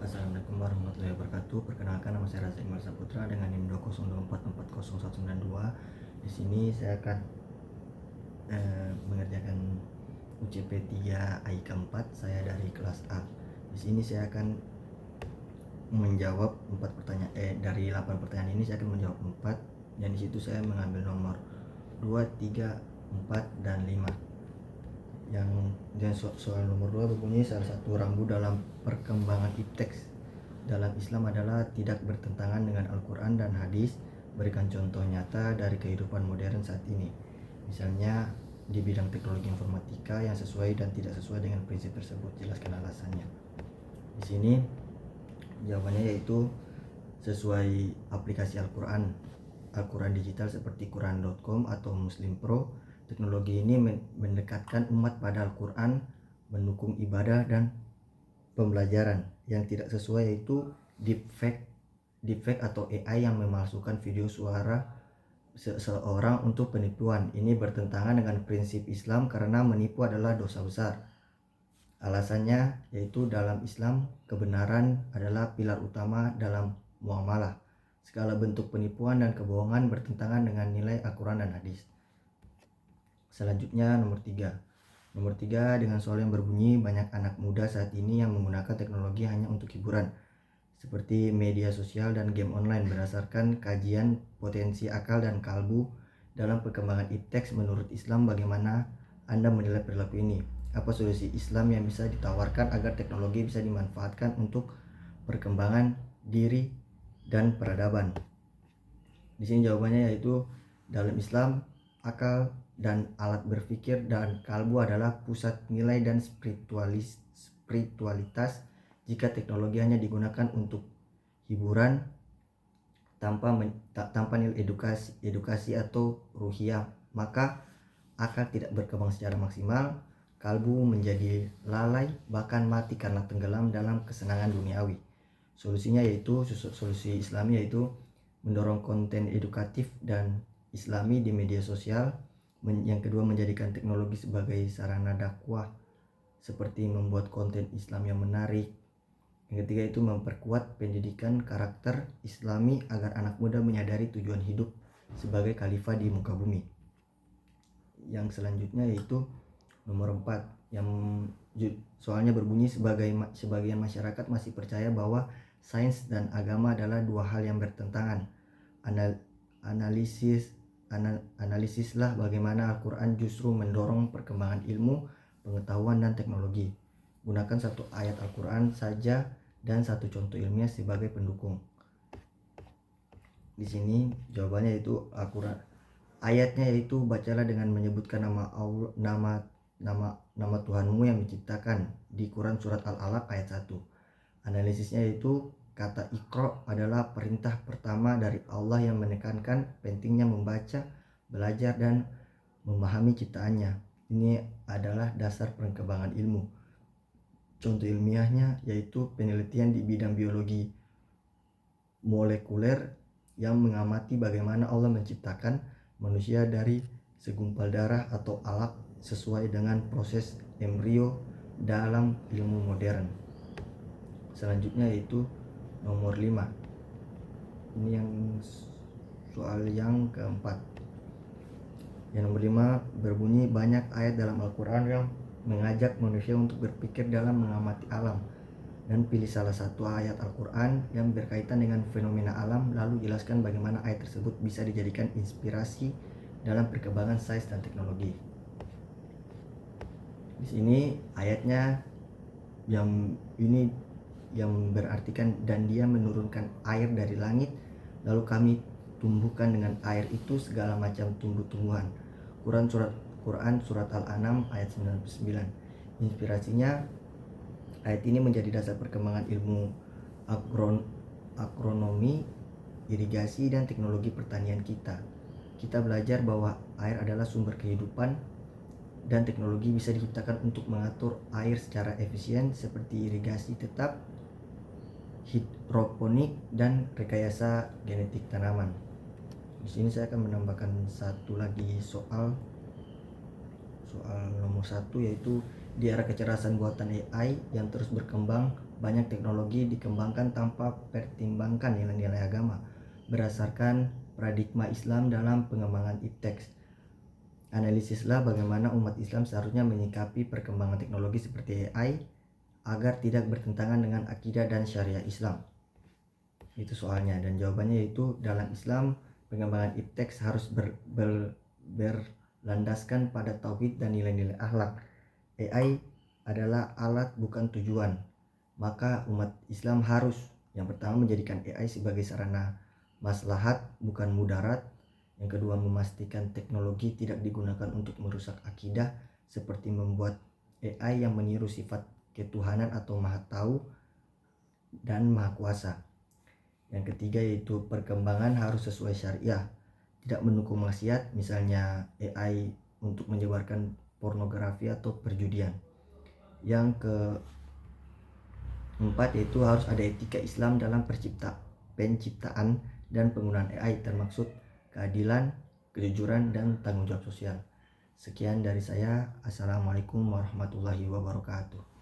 Assalamualaikum warahmatullahi wabarakatuh. Perkenalkan, nama saya Raza Iqbal Saputra dengan NIM 202440192. Di sini saya akan mengerjakan UCP 3 AIK 4. Saya dari kelas A. Di sini saya akan menjawab 4 pertanyaan dari 8 pertanyaan ini saya akan menjawab 4, dan di situ saya mengambil nomor 2, 3, 4 dan 5. Dan soal nomor 2 berbunyi, salah satu rambu dalam perkembangan ipteks dalam Islam adalah tidak bertentangan dengan Al-Quran dan hadis. Berikan contoh nyata dari kehidupan modern saat ini, misalnya di bidang teknologi informatika yang sesuai dan tidak sesuai dengan prinsip tersebut. Jelaskan alasannya. Di sini jawabannya yaitu sesuai aplikasi Al-Quran digital seperti Quran.com atau Muslim Pro. Teknologi ini mendekatkan umat pada Al-Quran, mendukung ibadah dan pembelajaran. Yang tidak sesuai yaitu deepfake atau AI yang memalsukan video suara seseorang untuk penipuan. Ini bertentangan dengan prinsip Islam karena menipu adalah dosa besar. Alasannya yaitu dalam Islam kebenaran adalah pilar utama dalam muamalah. Segala bentuk penipuan dan kebohongan bertentangan dengan nilai Al-Quran dan hadis. Selanjutnya nomor 3. Nomor 3 dengan soal yang berbunyi, banyak anak muda saat ini yang menggunakan teknologi hanya untuk hiburan, seperti media sosial dan game online. Berdasarkan kajian potensi akal dan kalbu dalam perkembangan ipteks menurut Islam, bagaimana Anda menilai perilaku ini? Apa solusi Islam yang bisa ditawarkan agar teknologi bisa dimanfaatkan untuk perkembangan diri dan peradaban? Di sini jawabannya yaitu dalam Islam akal dan alat berpikir dan kalbu adalah pusat nilai dan spiritualitas. Jika teknologi hanya digunakan untuk hiburan tanpa nilai edukasi atau ruhiyah, maka akal tidak berkembang secara maksimal, kalbu menjadi lalai bahkan mati karena tenggelam dalam kesenangan duniawi. Solusi Islami yaitu mendorong konten edukatif dan Islami di media sosial. Yang kedua, menjadikan teknologi sebagai sarana dakwah seperti membuat konten Islam yang menarik. Yang ketiga itu memperkuat pendidikan karakter Islami agar anak muda menyadari tujuan hidup sebagai khalifah di muka bumi. Yang selanjutnya yaitu nomor 4, yang soalnya berbunyi, sebagian masyarakat masih percaya bahwa sains dan agama adalah dua hal yang bertentangan. Analisislah bagaimana Al-Quran justru mendorong perkembangan ilmu, pengetahuan, dan teknologi. Gunakan satu ayat Al-Quran saja dan satu contoh ilmiah sebagai pendukung. Di sini jawabannya yaitu Al-Quran. Ayatnya yaitu, bacalah dengan menyebutkan nama Allah, nama Tuhanmu yang menciptakan, di Quran surat Al-Alaq ayat 1. Analisisnya yaitu kata Iqra adalah perintah pertama dari Allah yang menekankan pentingnya membaca, belajar, dan memahami ciptaannya. Ini adalah dasar perkembangan ilmu. Contoh ilmiahnya yaitu penelitian di bidang biologi molekuler yang mengamati bagaimana Allah menciptakan manusia dari segumpal darah atau alaq sesuai dengan proses embrio dalam ilmu modern. Selanjutnya yaitu nomor 5. Ini yang soal yang keempat. Yang nomor 5 berbunyi, banyak ayat dalam Al-Quran yang mengajak manusia untuk berpikir dalam mengamati alam, dan pilih salah satu ayat Al-Quran yang berkaitan dengan fenomena alam, lalu jelaskan bagaimana ayat tersebut bisa dijadikan inspirasi dalam perkembangan sains dan teknologi. Di sini ayatnya yang berartikan, dan Dia menurunkan air dari langit, lalu kami tumbuhkan dengan air itu segala macam tumbuh-tumbuhan. Quran surat Al-An'am ayat 99. Inspirasinya, ayat ini menjadi dasar perkembangan ilmu agronomi, irigasi, dan teknologi pertanian kita. Kita belajar bahwa air adalah sumber kehidupan, dan teknologi bisa diciptakan untuk mengatur air secara efisien seperti irigasi tetap, hidroponik, dan rekayasa genetik tanaman. Di sini saya akan menambahkan satu lagi soal nomor 1, yaitu di era kecerdasan buatan AI yang terus berkembang, banyak teknologi dikembangkan tanpa pertimbangkan nilai-nilai agama berdasarkan paradigma Islam dalam pengembangan iptek. Analisislah bagaimana umat Islam seharusnya menyikapi perkembangan teknologi seperti AI agar tidak bertentangan dengan akidah dan syariah Islam. Itu soalnya, dan jawabannya yaitu dalam Islam pengembangan iptek harus berlandaskan pada tauhid dan nilai-nilai akhlak. AI adalah alat bukan tujuan. Maka umat Islam harus yang pertama menjadikan AI sebagai sarana maslahat bukan mudarat. Yang kedua, memastikan teknologi tidak digunakan untuk merusak akidah seperti membuat AI yang meniru sifat ketuhanan atau maha tahu dan maha kuasa. Yang ketiga yaitu perkembangan harus sesuai syariah, tidak mendukung maksiat, misalnya AI untuk menyebarkan pornografi atau perjudian. Yang keempat yaitu harus ada etika Islam dalam penciptaan dan penggunaan AI, termaksud keadilan, kejujuran, dan tanggung jawab sosial. Sekian dari saya. Assalamualaikum warahmatullahi wabarakatuh.